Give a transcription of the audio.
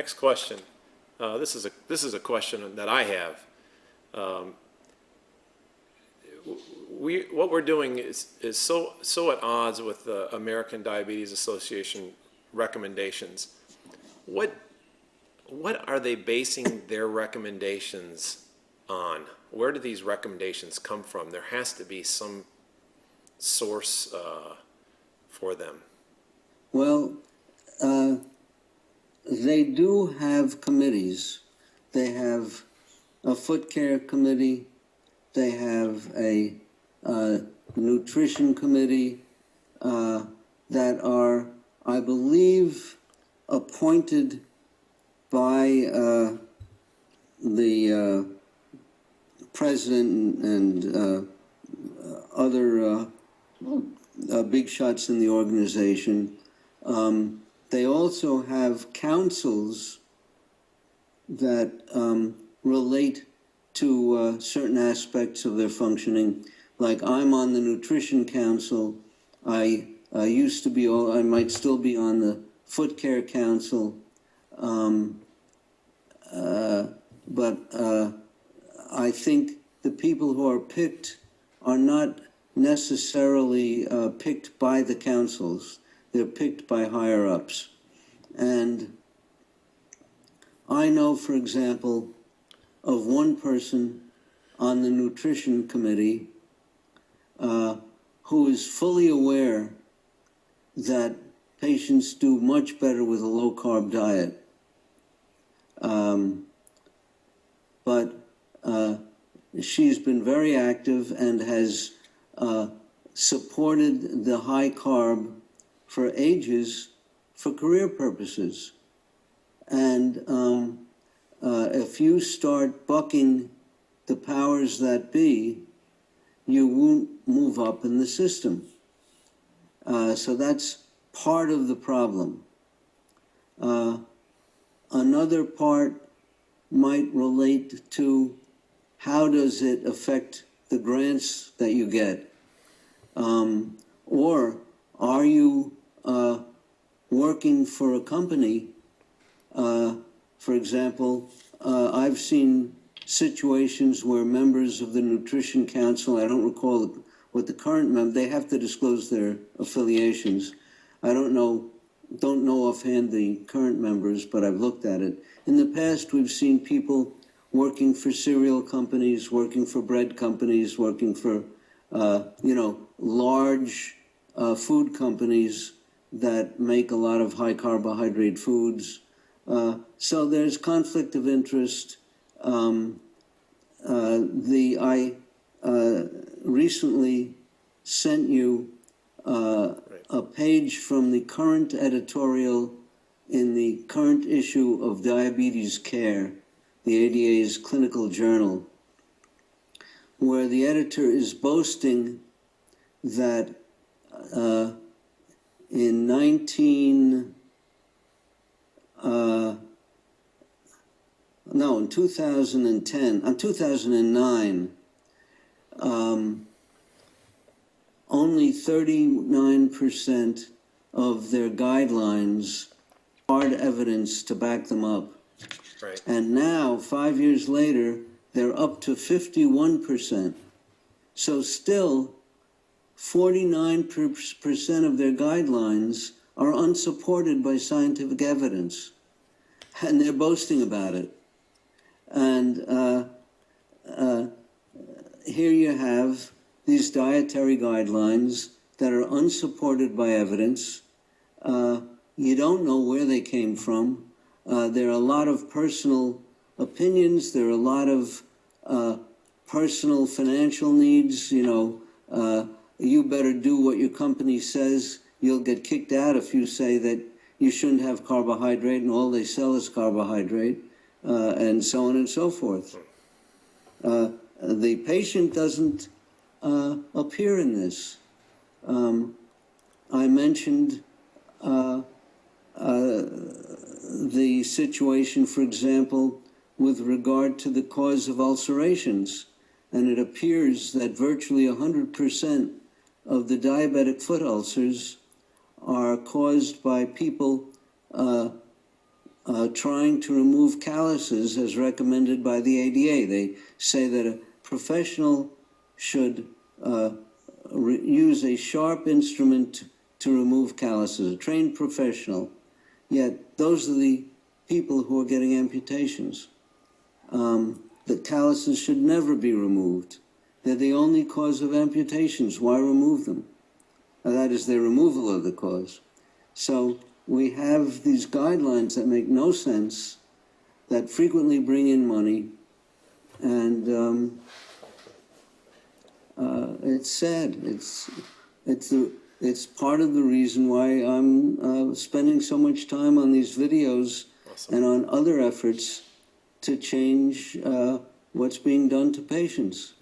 next question. This is a question that I have. What we're doing is so at odds with the American Diabetes Association recommendations. What are they basing their recommendations on? Where do these recommendations come from? There has to be some source for them. Well, they do have committees. They have a foot care committee. They have a nutrition committee that are, I believe, appointed by the president and other big shots in the organization. They also have councils that relate to certain aspects of their functioning. Like I'm on the Nutrition Council. I used to be, I might still be on the Foot Care Council. But I think the people who are picked are not necessarily picked by the councils. They're picked by higher-ups. And I know, for example, of one person on the Nutrition Committee who is fully aware that patients do much better with a low-carb diet. But she's been very active and has supported the high carb for ages for career purposes. And if you start bucking the powers that be, you won't move up in the system. So that's part of the problem. Another part might relate to how does it affect the grants that you get? Or are you working for a company? For example, I've seen situations where members of the Nutrition Council, I don't recall what the current member, they have to disclose their affiliations. I don't know offhand the current members, but I've looked at it. In the past, we've seen people working for cereal companies, working for bread companies, working for, large food companies that make a lot of high carbohydrate foods. So there's conflict of interest. I recently sent you a page from the current editorial in the current issue of Diabetes Care, the ADA's clinical journal, where the editor is boasting that in 2009, only 39% of their guidelines hard evidence to back them up. Right. And now, 5 years later, they're up to 51%. So still, 49% of their guidelines are unsupported by scientific evidence. And they're boasting about it. And here you have these dietary guidelines that are unsupported by evidence. You don't know where they came from. There are a lot of personal opinions. There are a lot of personal financial needs. You better do what your company says. You'll get kicked out if you say that you shouldn't have carbohydrate and all they sell is carbohydrate, and so on and so forth. The patient doesn't appear in this. I mentioned the situation, for example, with regard to the cause of ulcerations. And it appears that virtually 100% of the diabetic foot ulcers are caused by people trying to remove calluses as recommended by the ADA. They say that a professional should use a sharp instrument to remove calluses, a trained professional. Yet those are the people who are getting amputations. The calluses should never be removed. They're the only cause of amputations. Why remove them? That is the removal of the cause. So we have these guidelines that make no sense, that frequently bring in money, and it's sad. It's part of the reason why I'm spending so much time on these videos. Awesome. And on other efforts to change what's being done to patients.